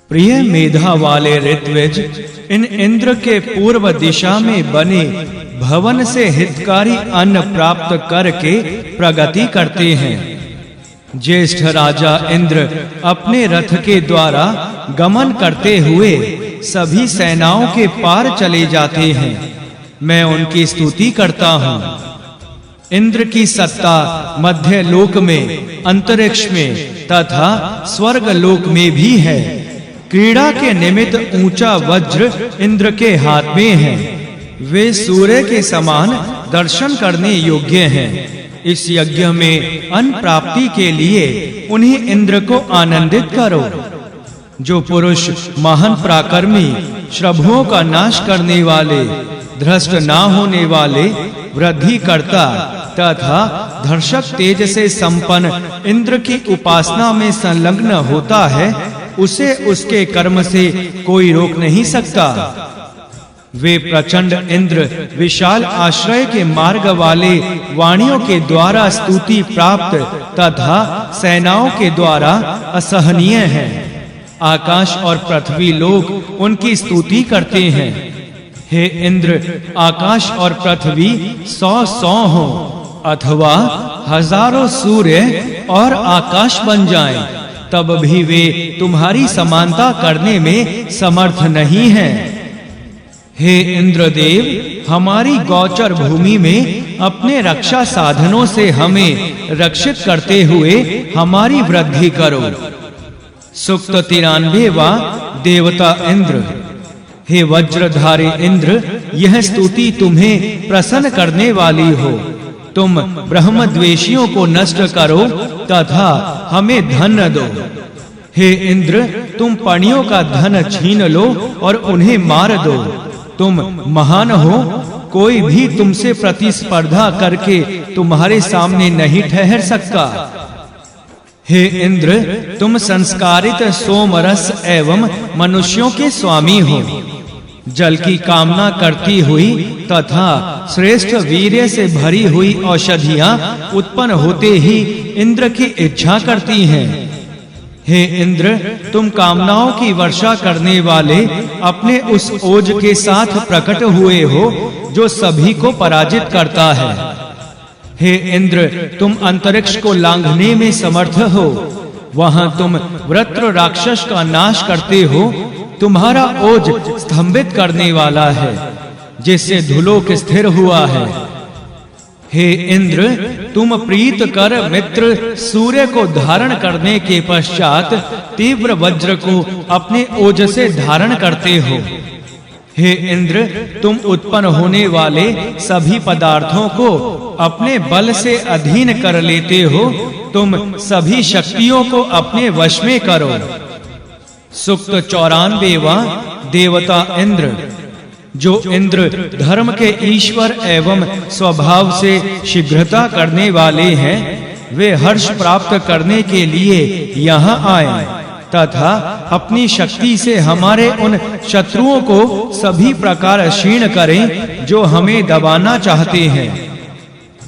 प्रिय मेधा वाले ऋत्विज, इन इंद्र के पूर्व दिशा में बने भवन से हितकारी अन्न प्राप्त करके प्रगति करते हैं। ज्येष्ठ राजा इंद्र अपने रथ के द्वारा गमन करते हुए सभी सेनाओं के पार चले जाते हैं। मैं उनकी स्तुति करता हूँ। इंद्र की सत्ता मध्य लोक में, अंतरिक्ष में तथा स्वर्ग लोक में भी है। क्रीड़ा के निमित्त ऊंचा वज्र इंद्र के हाथ में है। वे सूर्य के समान दर्शन करने योग्य हैं। इस यज्ञ में अन्न प्राप्ति के लिए उन्हें इंद्र को आनंदित करो। जो पुरुष महान पराक्रमी, श्रभुओं का नाश करने वाले, भ्रष्ट ना होने वाले, वृद्धि करता तथा धर्षक तेज से संपन्न इंद्र की उपासना में संलग्न होता है, उसे उसके कर्म से कोई रोक नहीं सकता। वे प्रचंड इंद्र विशाल आश्रय के मार्ग वाले वाणियों के द्वारा स्तुति प्राप्त तथा सेनाओं के द्वारा असहनीय हैं। आकाश और पृथ्वी लोग उनकी स्तुति करते हैं। हे इंद्र, आकाश और पृथ्वी 100 हो अथवा हजारों सूर्य और आकाश बन जाएं, तब भी वे तुम्हारी समानता करने में समर्थ नहीं हैं। हे इंद्रदेव, हमारी गोचर भूमि में अपने रक्षा साधनों से हमें रक्षित करते हुए हमारी वृद्धि करो। सूक्त 93वां देवता इंद्र। हे वज्रधारी इंद्र, यह स्तुति तुम्हें प्रसन्न करने वाली हो। तुम ब्रह्मद्वेषियों को नष्ट करो तथा हमें धन दो। हे इंद्र, तुम पणियों का धन छीन लो और उन्हें मार दो। तुम महान हो, कोई भी तुमसे प्रतिस्पर्धा करके तुम्हारे सामने नहीं ठहर सकता। हे इंद्र, तुम संस्कारित सोमरस एवं मनुष्यों के स्वामी हो। जल की कामना करती हुई तथा श्रेष्ठ वीर्य से भरी हुई औषधियां उत्पन्न होते ही इंद्र की इच्छा करती हैं। हे इंद्र, तुम कामनाओं की वर्षा करने वाले अपने उस ओज के साथ प्रकट हुए हो जो सभी को पराजित करता है। हे इंद्र, तुम अंतरिक्ष को लांघने में समर्थ हो। वहां तुम वृत्र राक्षस का नाश करते हो। तुम्हारा ओज स्तंभित करने वाला है, जिससे धुलोक स्थिर हुआ है। हे इंद्र, तुम प्रीत कर मित्र सूर्य को धारण करने के पश्चात तीव्र वज्र को अपने ओज से धारण करते हो। हे इंद्र, तुम उत्पन्न होने वाले सभी पदार्थों को अपने बल से अधीन कर लेते हो। तुम सभी शक्तियों को अपने वश में करो। सूक्त 94वां देवता इंद्र। जो इंद्र धर्म के ईश्वर एवं स्वभाव से शीघ्रता करने वाले हैं, वे हर्ष प्राप्त करने के लिए यहाँ आए तथा अपनी शक्ति से हमारे उन शत्रुओं को सभी प्रकार क्षीण करें जो हमें दबाना चाहते हैं।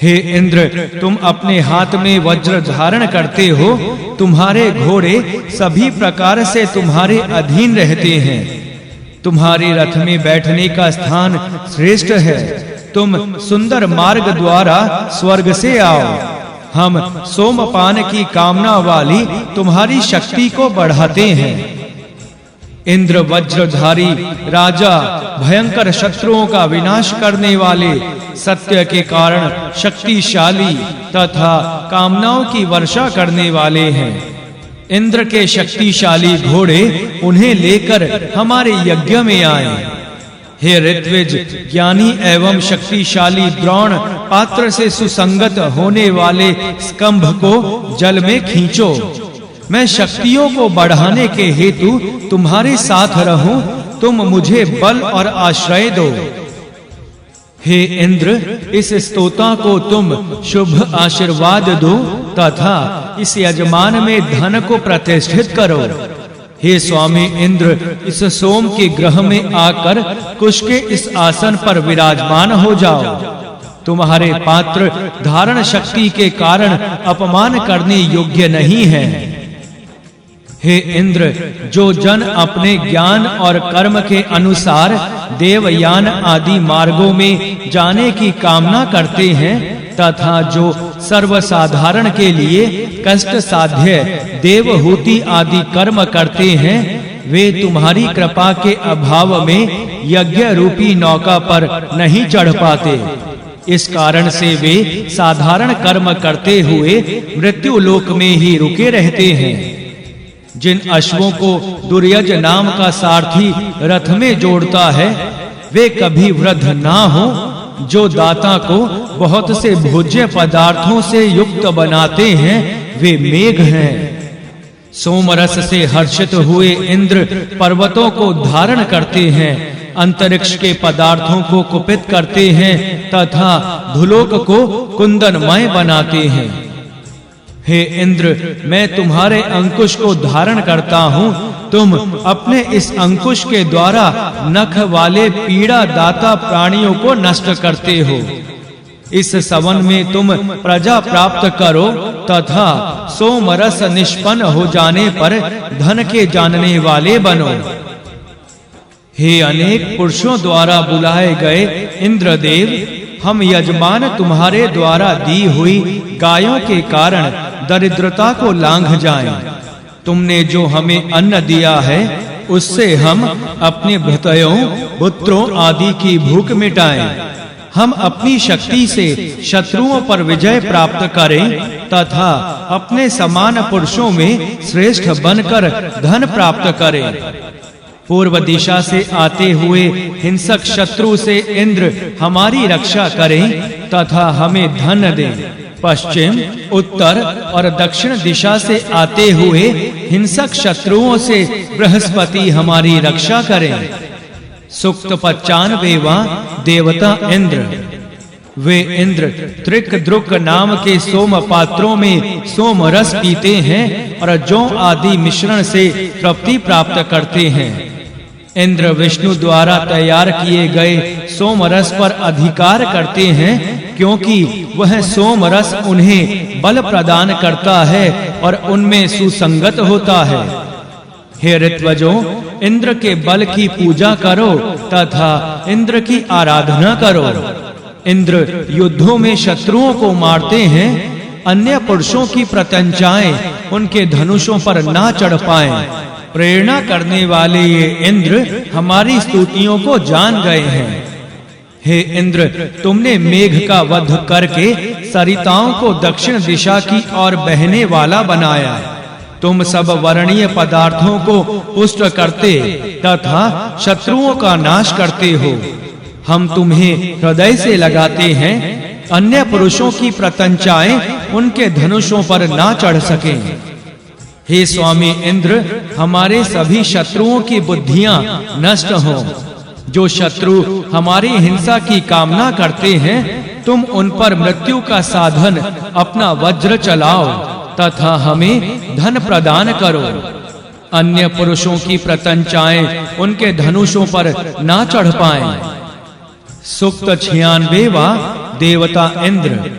हे इंद्र, तुम अपने हाथ में वज्र धारण करते हो। तुम्हारे घोड़े सभी प्रकार से तुम्हारे अधीन रहते हैं। तुम्हारे रथ में बैठने का स्थान श्रेष्ठ है। तुम सुंदर मार्ग द्वारा स्वर्ग से आओ। हम सोमपान की कामना वाली तुम्हारी शक्ति को बढ़ाते हैं। इंद्र वज्रधारी राजा, भयंकर शत्रुओं का विनाश करने वाले, सत्य के कारण शक्तिशाली तथा कामनाओं की वर्षा करने वाले हैं। इंद्र के शक्तिशाली घोड़े उन्हें लेकर हमारे यज्ञ में आए। हे ऋत्विज, ज्ञानी एवं शक्तिशाली द्रोण पात्र से सुसंगत होने वाले स्कंभ को जल में खींचो। मैं शक्तियों को बढ़ाने के हेतु तुम्हारे साथ रहूं। तुम मुझे बल और आश्रय दो। हे इंद्र, इस स्तोता को तुम शुभ आशीर्वाद दो तथा इस यजमान में धन को प्रतिष्ठित करो। हे स्वामी इंद्र, इस सोम के ग्रह में आकर कुश के इस आसन पर विराजमान हो जाओ। तुम्हारे पात्र धारण शक्ति के कारण अपमान करने योग्य नहीं है। हे इंद्र, जो जन अपने ज्ञान और कर्म के अनुसार देवयान आदि मार्गों में जाने की कामना करते हैं तथा जो सर्वसाधारण के लिए कष्ट साध्य देवहूति आदि कर्म करते हैं, वे तुम्हारी कृपा के अभाव में यज्ञ रूपी नौका पर नहीं चढ़ पाते। इस कारण से वे साधारण कर्म करते हुए मृत्यु लोक में ही रुके रहते हैं। जिन अश्वों को दुर्यज नाम का सारथी रथ में जोड़ता है, वे कभी वृद्ध ना हो। जो दाता को बहुत से भोज्य पदार्थों से युक्त बनाते हैं, वे मेघ हैं। सोमरस से हर्षित हुए इंद्र पर्वतों को धारण करते हैं, अंतरिक्ष के पदार्थों को कुपित करते हैं तथा धुलोक को कुंदनमय बनाते हैं। हे इंद्र, मैं तुम्हारे अंकुश को धारण करता हूँ। तुम अपने इस अंकुश के द्वारा नख वाले पीड़ा दाता प्राणियों को नष्ट करते हो। इस सवन में तुम प्रजा प्राप्त करो तथा सोमरस निष्पन्न हो जाने पर धन के जानने वाले बनो। हे अनेक पुरुषों द्वारा बुलाए गए इंद्रदेव, हम यजमान तुम्हारे द्वारा दी हुई गायों के कारण दरिद्रता को लांघ जाएं। तुमने जो हमें अन्न दिया है, उससे हम अपने भृतयों पुत्रों आदि की भूख मिटाएं। हम अपनी शक्ति से शत्रुओं पर विजय प्राप्त करें तथा अपने समान पुरुषों में श्रेष्ठ बनकर धन प्राप्त करें। पूर्व दिशा से आते हुए हिंसक शत्रु से इंद्र हमारी रक्षा करें तथा हमें धन दें। पश्चिम, उत्तर और दक्षिण दिशा से आते हुए हिंसक शत्रुओं से बृहस्पति हमारी रक्षा करें। सूक्त 95वां देवता इंद्र। वे इंद्र त्रिक द्रुक नाम के सोम पात्रों में सोम रस पीते हैं और जौ आदि मिश्रण से तृप्ति प्राप्त करते हैं। इंद्र विष्णु द्वारा तैयार किए गए सोम रस पर अधिकार करते हैं, क्योंकि वह सोम रस उन्हें बल प्रदान करता है और उनमें सुसंगत होता है। हे ऋत्वजों, इंद्र के बल की पूजा करो तथा इंद्र की आराधना करो। इंद्र युद्धों में शत्रुओं को मारते हैं। अन्य पुरुषों की प्रत्यंचाएं उनके धनुषों पर ना चढ़ पाएं। प्रेरणा करने वाले ये इंद्र हमारी स्तुतियों को जान गए हैं। हे इंद्र, तुमने मेघ का वध करके सरिताओं को दक्षिण दिशा की ओर बहने वाला बनाया। तुम सब वर्णीय पदार्थों को पुष्ट करते तथा शत्रुओं का नाश करते हो। हम तुम्हें हृदय से लगाते हैं, अन्य पुरुषों की प्रत्यंचाएं उनके धनुषों पर ना चढ़ सकें। हे स्वामी इंद्र, हमारे सभी शत्रुओं की बुद्धियां नष्ट हों। जो शत्रु हमारी हिंसा की कामना करते हैं, तुम उन पर मृत्यु का साधन अपना वज्र चलाओ तथा हमें धन प्रदान करो। अन्य पुरुषों की प्रत्यंचाएं उनके धनुषों पर ना चढ़ पाएं। सूक्त 96वां देवता इंद्र।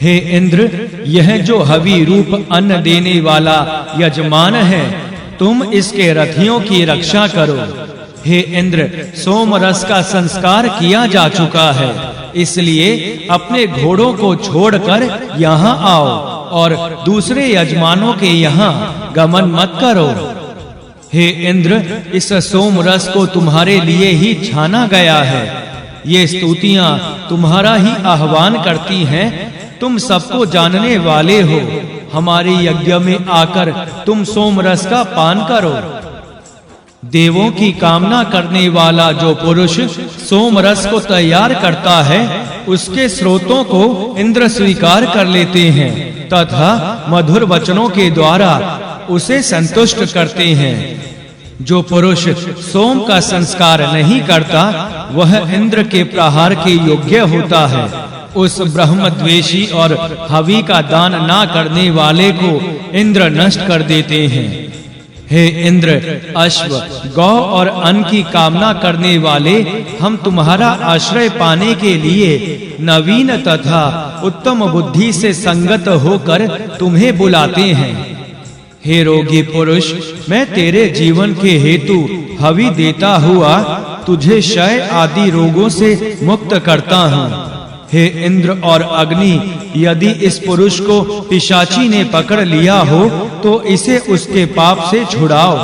हे इंद्र, यह जो हवि रूप अन्न देने वाला यजमान है, तुम इसके रथियों की रक्षा करो। हे इंद्र, सोम रस का संस्कार किया जा चुका है, इसलिए अपने घोड़ों को छोड़कर यहाँ आओ और दूसरे यजमानों के यहाँ गमन मत करो। हे इंद्र, इस सोम रस को तुम्हारे लिए ही छाना गया है। ये स्तुतियां तुम्हारा ही आह्वान करती हैं। तुम सबको जानने वाले हो। हमारे यज्ञ में आकर तुम सोम रस का पान करो। देवों की कामना करने वाला जो पुरुष सोम रस को तैयार करता है, उसके स्रोतों को इंद्र स्वीकार कर लेते हैं तथा मधुर वचनों के द्वारा उसे संतुष्ट करते हैं। जो पुरुष सोम का संस्कार नहीं करता, वह इंद्र के प्रहार के योग्य होता है। उस ब्रह्मद्वेषी और हवि का दान ना करने वाले को इंद्र नष्ट कर देते हैं। हे इंद्र, अश्व, गौ और अन्न की कामना करने वाले हम तुम्हारा आश्रय पाने के लिए नवीन तथा उत्तम बुद्धि से संगत होकर तुम्हें बुलाते हैं। हे रोगी पुरुष, मैं तेरे जीवन के हेतु हवि देता हुआ तुझे क्षय आदि रोगों से मुक्त करता हूँ। हे इंद्र और अग्नि, यदि इस पुरुष को पिशाची ने पकड़ लिया हो तो इसे उसके पाप से छुड़ाओ।